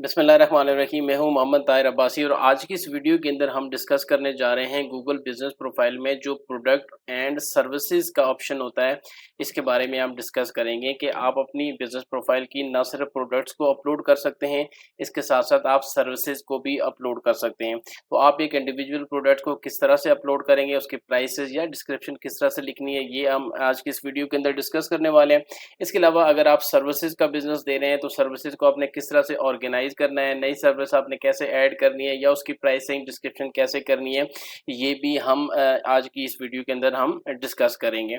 बिस्मिल्लाहिर्रहमानिर्रहीम। मैं हूं मोहम्मद ताहिर अब्बासी और आज की इस वीडियो के अंदर हम डिस्कस करने जा रहे हैं गूगल बिजनेस प्रोफाइल में जो प्रोडक्ट एंड सर्विसेज का ऑप्शन होता है, इसके बारे में हम डिस्कस करेंगे कि आप अपनी बिजनेस प्रोफाइल की न सिर्फ प्रोडक्ट्स को अपलोड कर सकते हैं, इसके साथ साथ आप सर्विसेज को भी अपलोड कर सकते हैं। तो आप एक इंडिविजुअल प्रोडक्ट को किस तरह से अपलोड करेंगे, उसके प्राइसेज या डिस्क्रिप्शन किस तरह से लिखनी है, ये हम आज की इस वीडियो के अंदर डिस्कस करने वाले हैं। इसके अलावा अगर आप सर्विसेज का बिजनेस दे रहे हैं तो सर्विसेज को आपने किस तरह से ऑर्गेनाइज करना है, नई सर्विस आपने कैसे ऐड करनी है या उसकी प्राइसिंग डिस्क्रिप्शन कैसे करनी है, ये भी हम आज की इस वीडियो के अंदर हम डिस्कस करेंगे।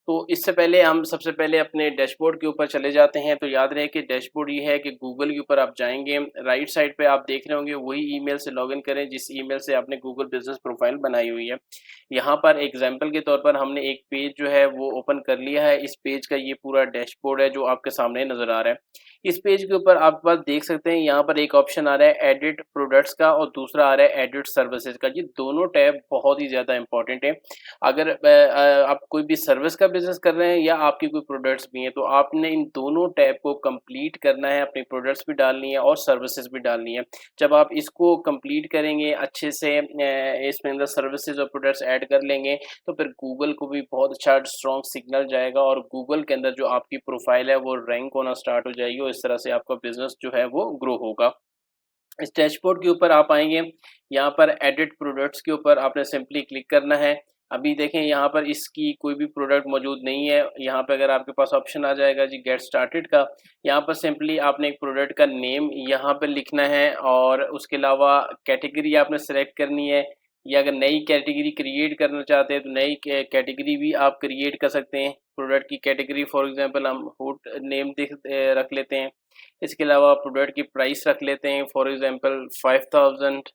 तो इससे पहले हम सबसे पहले अपने डैशबोर्ड के ऊपर चले जाते हैं। तो याद रहे कि डैशबोर्ड ये है कि गूगल के ऊपर आप जाएंगे, राइट साइड पे आप देख रहे होंगे वही ईमेल से लॉगिन करें जिस ईमेल से आपने गूगल बिजनेस प्रोफाइल बनाई हुई है। यहाँ पर एग्जाम्पल के तौर पर हमने एक पेज जो है वो ओपन कर लिया है। इस पेज का ये पूरा डैशबोर्ड है जो आपके सामने नजर आ रहा है। इस पेज के ऊपर आप बस देख सकते हैं, यहाँ पर एक ऑप्शन आ रहा है एडिट प्रोडक्ट्स का और दूसरा आ रहा है एडिट सर्विसेज का। ये दोनों टैब बहुत ही ज़्यादा इंपॉर्टेंट है। अगर आप कोई भी सर्विस का बिजनेस कर रहे हैं या आपकी कोई प्रोडक्ट्स भी हैं तो आपने इन दोनों टैब को कंप्लीट करना है, अपनी प्रोडक्ट्स भी डालनी है और सर्विसेज भी डालनी है। जब आप इसको कंप्लीट करेंगे अच्छे से, इसमें अंदर सर्विसेज और प्रोडक्ट्स ऐड कर लेंगे तो फिर गूगल को भी बहुत अच्छा स्ट्रॉन्ग सिग्नल जाएगा और गूगल के अंदर जो आपकी प्रोफाइल है वो रैंक होना स्टार्ट हो जाएगी और इस तरह से आपका बिजनेस जो है वो ग्रो होगा। इस डैशबोर्ड के ऊपर आप आएंगे, यहाँ पर एडिट प्रोडक्ट्स के ऊपर आपने सिंपली क्लिक करना है। अभी देखें यहाँ पर इसकी कोई भी प्रोडक्ट मौजूद नहीं है। यहाँ पे अगर आपके पास ऑप्शन आ जाएगा जी गेट स्टार्टेड का, यहाँ पर सिंपली आपने एक प्रोडक्ट का नेम यहाँ पर लिखना है और उसके अलावा कैटेगरी आपने सेलेक्ट करनी है या अगर नई कैटेगरी क्रिएट करना चाहते हैं तो नई कैटेगरी भी आप क्रिएट कर सकते हैं। प्रोडक्ट की कैटेगरी फॉर एग्जांपल हम हुड नेम रख लेते हैं। इसके अलावा प्रोडक्ट की प्राइस रख लेते हैं फॉर एग्जांपल 5000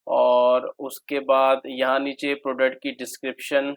और उसके बाद यहाँ नीचे प्रोडक्ट की डिस्क्रिप्शन,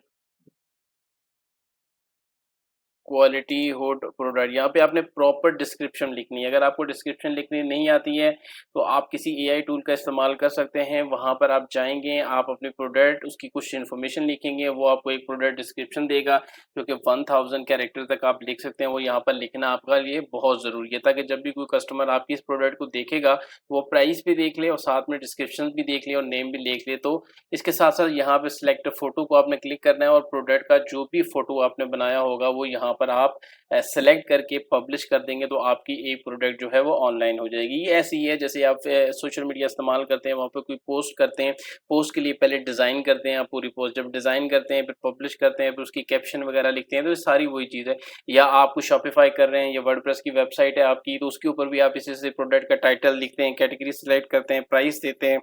क्वालिटी हुड प्रोडक्ट, यहाँ पे आपने प्रॉपर डिस्क्रिप्शन लिखनी है। अगर आपको डिस्क्रिप्शन लिखनी नहीं आती है तो आप किसी एआई टूल का इस्तेमाल कर सकते हैं। वहाँ पर आप जाएंगे, आप अपने प्रोडक्ट उसकी कुछ इन्फॉर्मेशन लिखेंगे, वो आपको एक प्रोडक्ट डिस्क्रिप्शन देगा जो कि 1000 कैरेक्टर तक आप लिख सकते हैं। वो यहाँ पर लिखना आपका लिए बहुत ज़रूरी है ताकि जब भी कोई कस्टमर आपकी इस प्रोडक्ट को देखेगा तो वो प्राइस भी देख ले और साथ में डिस्क्रिप्शन भी देख ले और नेम भी देख ले। तो इसके साथ साथ यहाँ पे सिलेक्ट फोटो को आपने क्लिक करना है और प्रोडक्ट का जो भी फोटो आपने बनाया होगा वो यहाँ पर आप सेलेक्ट करके पब्लिश कर देंगे तो आपकी एक प्रोडक्ट जो है वो ऑनलाइन हो जाएगी। ये ऐसी है जैसे आप सोशल मीडिया इस्तेमाल करते हैं, वहाँ पे कोई पोस्ट करते हैं, पोस्ट के लिए पहले डिज़ाइन करते हैं आप पूरी पोस्ट, जब डिज़ाइन करते हैं फिर पब्लिश करते हैं, फिर उसकी कैप्शन वगैरह लिखते हैं। तो ये सारी वही चीज़ है। या आप कुछ शॉपिफाई कर रहे हैं या वर्डप्रेस की वेबसाइट है आपकी तो उसके ऊपर भी आप इसी से प्रोडक्ट का टाइटल लिखते हैं, कैटेगरी सेलेक्ट करते हैं, प्राइस देते हैं,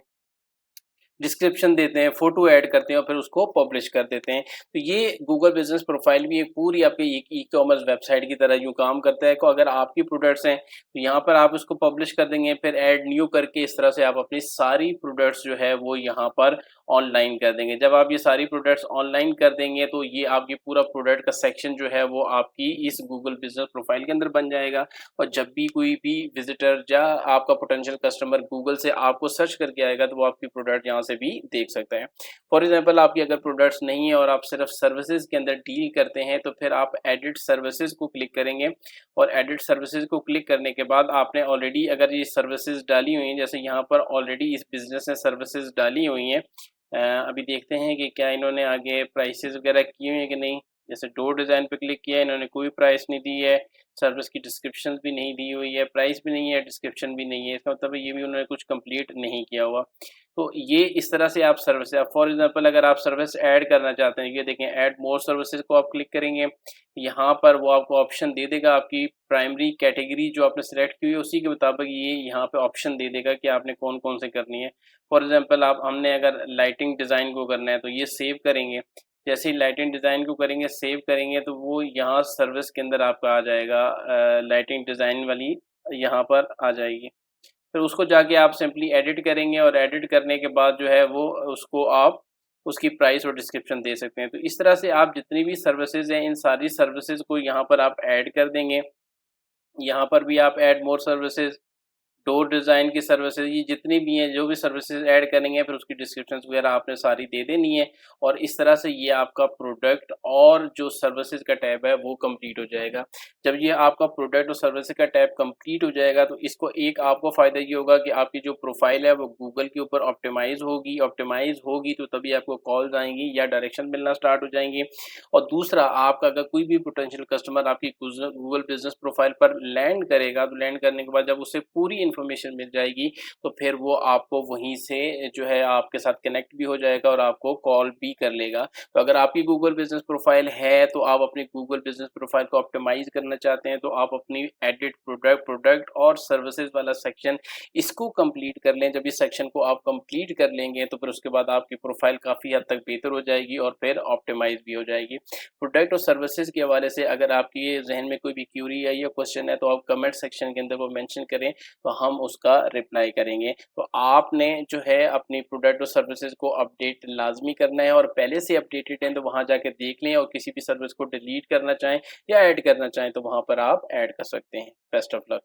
डिस्क्रिप्शन देते हैं, फ़ोटो ऐड करते हैं और फिर उसको पब्लिश कर देते हैं। तो ये गूगल बिज़नेस प्रोफ़ाइल भी एक पूरी आपकी एक ई-कॉमर्स वेबसाइट की तरह यूँ काम करता है। को अगर आपकी प्रोडक्ट्स हैं तो यहाँ पर आप उसको पब्लिश कर देंगे, फिर ऐड न्यू करके इस तरह से आप अपनी सारी प्रोडक्ट्स जो है वो यहाँ पर ऑनलाइन कर देंगे। जब आप ये सारी प्रोडक्ट्स ऑनलाइन कर देंगे तो ये आपकी पूरा प्रोडक्ट का सेक्शन जो है वो आपकी इस गूगल बिज़नेस प्रोफ़ाइल के अंदर बन जाएगा और जब भी कोई भी विज़िटर या आपका पोटेंशियल कस्टमर गूगल से आपको सर्च करके आएगा तो वो आपकी प्रोडक्ट यहाँ से भी देख सकते हैं। फॉर एग्जांपल आपकी अगर प्रोडक्ट्स नहीं है और आप सिर्फ सर्विसेज के अंदर डील करते हैं तो फिर आप एडिट सर्विसेज को क्लिक करेंगे और एडिट सर्विसेज को क्लिक करने के बाद आपने ऑलरेडी अगर ये सर्विसेज डाली हुई हैं, जैसे यहाँ पर ऑलरेडी इस बिजनेस ने सर्विसेज डाली हुई हैं, अभी देखते हैं कि क्या इन्होंने आगे प्राइसेस वगैरह की हुई है कि नहीं। जैसे डोर डिज़ाइन पे क्लिक किया है, इन्होंने कोई प्राइस नहीं दी है, सर्विस की डिस्क्रिप्शन भी नहीं दी हुई है, प्राइस भी नहीं है, डिस्क्रिप्शन भी नहीं है। इसका मतलब ये भी उन्होंने कुछ कंप्लीट नहीं किया हुआ। तो ये इस तरह से आप सर्विस, फॉर एग्जांपल अगर आप सर्विस ऐड करना चाहते हैं, ये देखें ऐड मोर सर्विसेज को आप क्लिक करेंगे, यहाँ पर वो आपको ऑप्शन दे देगा। आपकी प्राइमरी कैटेगरी जो आपने सेलेक्ट की हुई है उसी के मुताबिक ये यहाँ पे ऑप्शन दे देगा कि आपने कौन कौन से करनी है। फॉर एग्जांपल आप हमने अगर लाइटिंग डिज़ाइन को करना है तो ये सेव करेंगे। जैसे ही लाइटिंग डिज़ाइन को करेंगे, सेव करेंगे तो वो यहाँ सर्विस के अंदर आपका आ जाएगा, लाइटिंग डिज़ाइन वाली यहाँ पर आ जाएगी। फिर उसको जाके आप सिंपली एडिट करेंगे और एडिट करने के बाद जो है वो उसको आप उसकी प्राइस और डिस्क्रिप्शन दे सकते हैं। तो इस तरह से आप जितनी भी सर्विसेज हैं इन सारी सर्विसेज को यहाँ पर आप ऐड कर देंगे। यहाँ पर भी आप add more services, door design की सर्विसेज़, ये जितनी भी हैं, जो भी सर्विसेज़ ऐड करेंगे फिर उसकी डिस्क्रिप्शंस वगैरह आपने सारी दे देनी है और इस तरह से ये आपका प्रोडक्ट और जो सर्विसेज़ का टैब है वो कंप्लीट हो जाएगा। जब ये आपका प्रोडक्ट और सर्विसेज़ का टैब कंप्लीट हो जाएगा तो इसको एक आपको फ़ायदा ये होगा कि आपकी जो प्रोफ़ाइल है वो गूगल के ऊपर ऑप्टिमाइज़ होगी तो तभी आपको कॉल्स आएँगी या डायरेक्शन मिलना स्टार्ट हो जाएँगी। और दूसरा, आपका अगर कोई भी पोटेंशियल कस्टमर आपकी गूगल बिज़नेस प्रोफ़ाइल पर लैंड करेगा, तो लैंड करने के बाद जब उसे पूरी इन्फॉर्मेशन मिल जाएगी, तो फिर वो आपको वहीं से जो है आपके साथ कनेक्ट भी हो जाएगा और आपको कॉल भी कर लेगा। तो अगर आपकी गूगल बिज़नेस प्रोफ़ाइल है, तो आप अपनी गूगल बिज़नेस प्रोफ़ाइल को ऑप्टिमाइज़ करना चाहते हैं, तो आप अपनी एडिट प्रोडक्ट और सर्विसेज़ वाला सेक्शन इसको कंप्लीट कर लें। जब इस सेक्शन को आप कंप्लीट कर लेंगे, तो फिर उसके बाद आपकी प्रोफ़ाइल काफ़ी हद तक बेहतर हो जाएगी और फिर ऑप्टिमाइज़ भी हो जाएगी। प्रोडक्ट और सर्विसेज के हवाले से अगर आपके ज़हन में कोई भी क्यूरी है या क्वेश्चन है तो आप कमेंट सेक्शन के अंदर वो मेंशन करें तो हम उसका रिप्लाई करेंगे। तो आपने जो है अपनी प्रोडक्ट और सर्विसेज को अपडेट लाज़मी करना है और पहले से अपडेटेड हैं तो वहाँ जाके देख लें और किसी भी सर्विस को डिलीट करना चाहें या ऐड करना चाहें तो वहाँ पर आप ऐड कर सकते हैं। Best of luck.